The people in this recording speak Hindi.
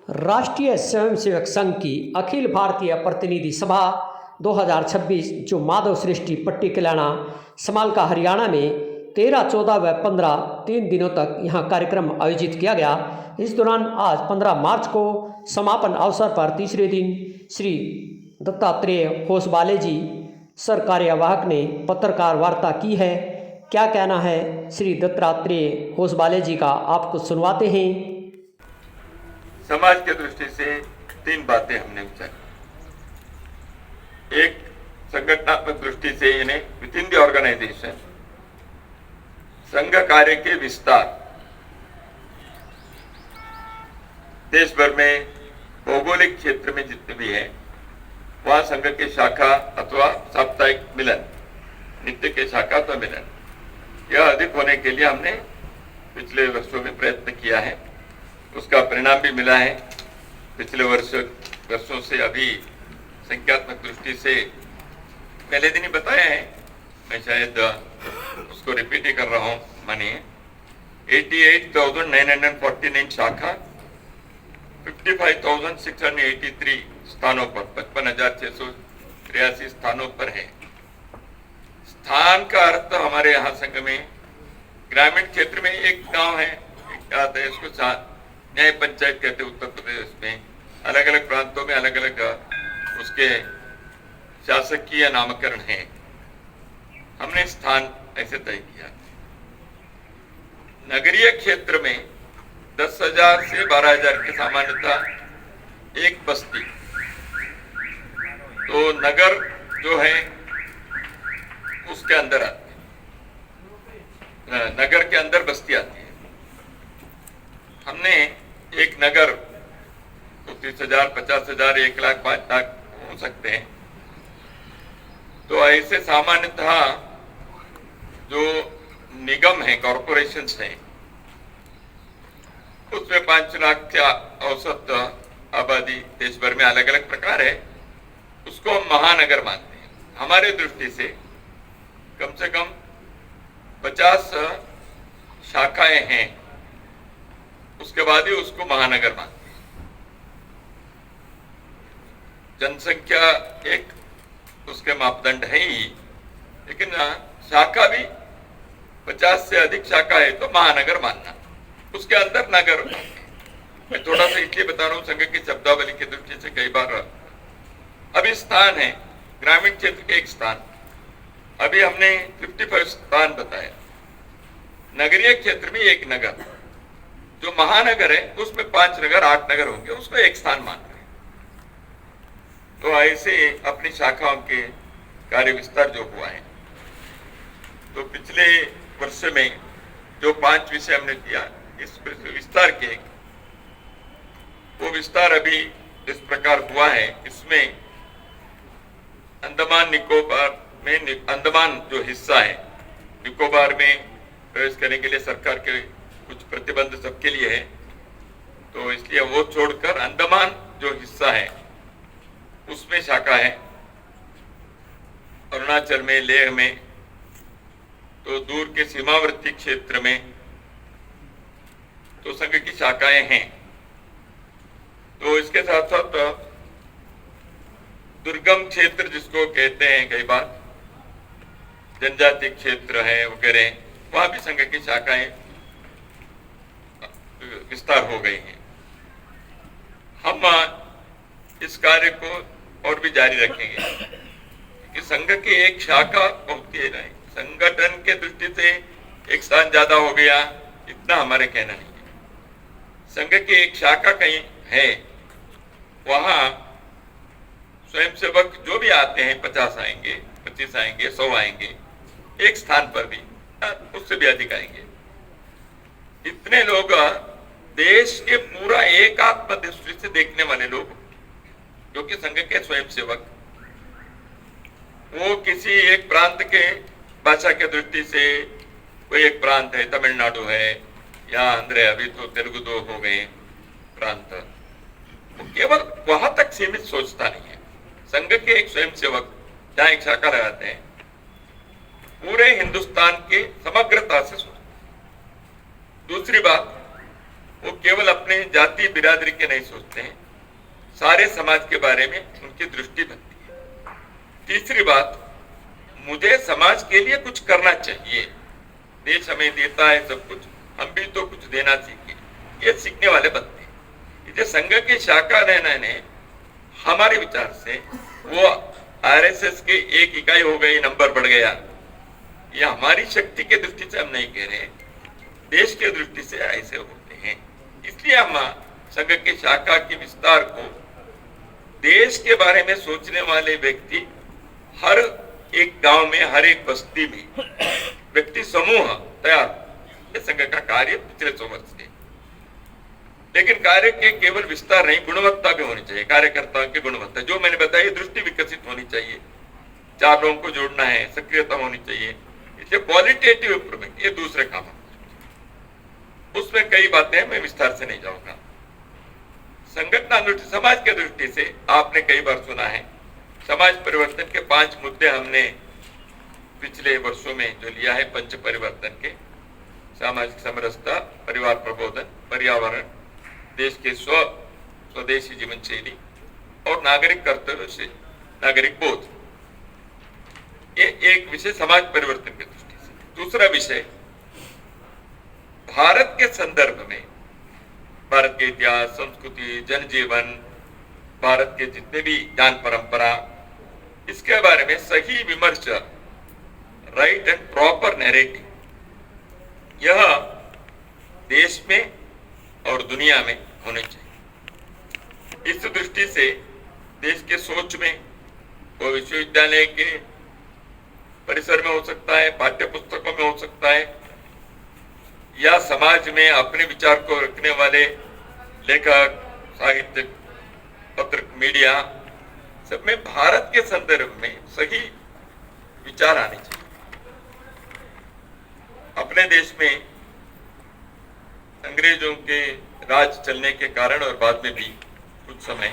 राष्ट्रीय स्वयंसेवक संघ की अखिल भारतीय प्रतिनिधि सभा 2026 जो माधव सृष्टि पट्टी कल्याणा समालका हरियाणा में 13, 14 व 15 3 दिनों तक यहाँ कार्यक्रम आयोजित किया गया। इस दौरान आज 15 मार्च को समापन अवसर पर तीसरे दिन श्री दत्तात्रेय होसबाले जी सर कार्यवाहक ने पत्रकार वार्ता की है। क्या कहना है श्री दत्तात्रेय होसबाले जी का, आपको सुनवाते हैं। समाज के दृष्टि से 3 बातें हमने विचारी। एक, संगठनात्मक दृष्टि से यानी विद इन द ऑर्गेनाइजेशन संघ कार्य के विस्तार, देश भर में भौगोलिक क्षेत्र में जितने भी है वहां संघ के शाखा अथवा साप्ताहिक मिलन, नित्य के शाखा अथवा मिलन, यह अधिक होने के लिए हमने पिछले वर्षों में प्रयत्न किया है। उसका परिणाम भी मिला है। पिछले वर्षों से अभी संख्यात्मक दृष्टि से पहले दिन ही बताया है, मैं शायद उसको रिपीट ही कर रहा हूं। मानिए 88,949 शाखा, 55,683 स्थानों पर, 55,683 स्थानों पर है। स्थान का अर्थ हमारे यहाँ संघ में ग्रामीण क्षेत्र में एक गांव है, क्या है इसको न्याय पंचायत कहते, उत्तर प्रदेश में अलग अलग प्रांतों में अलग अलग उसके शासकीय नामकरण है। हमने स्थान ऐसे तय किया। नगरीय क्षेत्र में 10,000 से 12,000 की सामान्यतः एक बस्ती, तो नगर जो है उसके अंदर आती है, नगर के अंदर बस्ती आती है। हमने एक नगर तो 30,000, 50,000, 1 लाख, 5 लाख हो सकते हैं। तो ऐसे सामान्यतः जो निगम है, कॉरपोरेशंस हैं, उसमें 5 लाख के औसत आबादी देश भर में अलग अलग प्रकार है, उसको हम महानगर मानते हैं। हमारे दृष्टि से कम 50 शाखाएं हैं, उसके बाद ही उसको महानगर मानते हैं। जनसंख्या एक उसके मापदंड है ही, लेकिन शाखा भी 50 से अधिक शाखा है तो महानगर मानना, उसके अंदर नगर। मैं थोड़ा सा इसलिए बता रहा हूं, संघ की शब्दावली की दृष्टि से कई बार अभी स्थान है, ग्रामीण क्षेत्र के एक स्थान, अभी हमने 55 स्थान बताया। नगरीय क्षेत्र में एक नगर, जो महानगर है उसमें 5 नगर, 8 नगर होंगे, उसको एक स्थान मान रहे हैं। तो ऐसे अपनी शाखाओं के कार्य विस्तार जो हुआ है, तो पिछले वर्ष में जो 5 विषय हमने किया, इस विस्तार के वो विस्तार अभी इस प्रकार हुआ है। इसमें अंडमान निकोबार में, अंडमान जो हिस्सा है, निकोबार में प्रवेश करने के लिए सरकार के कुछ प्रतिबंध सबके लिए है, तो इसलिए वो छोड़कर अंडमान जो हिस्सा है उसमें शाखा है। अरुणाचल में, लेह में, तो दूर के सीमावर्ती क्षेत्र में तो संघ की शाखाएं हैं। तो इसके साथ साथ दुर्गम क्षेत्र जिसको कहते हैं कई बार, जनजाति क्षेत्र है वगैरह, वहां भी संघ की शाखाएं विस्तार हो गई हैं। हम इस कार्य को और भी जारी रखेंगे कि संघ की एक शाखा होती है नहीं, संगठन के दृष्टि से एक स्थान ज्यादा हो गया, इतना हमारे कहना नहीं है। संघ की एक शाखा कहीं है, वहां स्वयंसेवक जो भी आते हैं, 50 आएंगे, 25 आएंगे, 100 आएंगे, एक स्थान पर भी, उससे भी अधिक आएंगे। इतने लोग देश के पूरा एकात्म दृष्टि से देखने वाले लोग, जो कि संघ के स्वयंसेवक, वो किसी एक प्रांत के भाषा के दृष्टि से, कोई एक प्रांत है, तमिलनाडु है या आंध्र है, अभी तो तेलुगु 2 हो गए प्रांत, वो केवल वहां तक सीमित सोचता नहीं है। संघ के एक स्वयंसेवक जहां एक शाखा लगाते हैं, पूरे हिंदुस्तान के समग्रता से सोचते। दूसरी बात, वो केवल अपने जाति बिरादरी के नहीं सोचते हैं, सारे समाज के बारे में उनकी दृष्टि बनती है। तीसरी बात, मुझे समाज के लिए कुछ करना चाहिए, देश हमें देता है सब कुछ, हम भी तो कुछ देना सीखें, ये सीखने वाले बनते हैं। ये संघ की शाखा रहने ने हमारे विचार से वो आरएसएस के एक इकाई हो गई, नंबर बढ़ गया, ये हमारी शक्ति के दृष्टि से हम नहीं कह रहे, देश के दृष्टि से ऐसे होते हैं। इसलिए हम संघ की शाखा के विस्तार को देश के बारे में सोचने वाले व्यक्ति हर एक गांव में, हर एक बस्ती में व्यक्ति समूह तैयार, ये संघ का कार्य पिछले 100 वर्ष से। लेकिन कार्य के केवल विस्तार नहीं, गुणवत्ता भी होनी चाहिए, कार्यकर्ताओं की गुणवत्ता, जो मैंने बताया, दृष्टि विकसित होनी चाहिए, 4 लोगों को जोड़ना है, सक्रियता होनी चाहिए। इसलिए क्वालिटेटिव इंप्रूवमेंट, ये दूसरे काम है, उसमें कई बातें हैं, मैं विस्तार से नहीं जाऊंगा। संगठन दृष्टि, समाज के दृष्टि से आपने कई बार सुना है, समाज परिवर्तन के 5 मुद्दे हमने पिछले वर्षों में जो लिया है, पंच परिवर्तन के, सामाजिक समरसता, परिवार प्रबोधन, पर्यावरण, देश के स्वदेशी जीवन शैली और नागरिक कर्तव्य से नागरिक बोध, ये एक विषय समाज परिवर्तन की दृष्टि से। दूसरा विषय भारत के संदर्भ में, भारत के इतिहास, संस्कृति, जनजीवन, भारत के जितने भी ज्ञान परंपरा, इसके बारे में सही विमर्श, राइट एंड प्रॉपर नैरेटिव, यह देश में और दुनिया में होने चाहिए। इस दृष्टि से देश के सोच में वो विश्वविद्यालय के परिसर में हो सकता है, पाठ्य पुस्तकों में हो सकता है, या समाज में अपने विचार को रखने वाले लेखक, साहित्यिक, पत्र, मीडिया, सब में भारत के संदर्भ में सही विचार आने चाहिए। अपने देश में अंग्रेजों के राज चलने के कारण और बाद में भी कुछ समय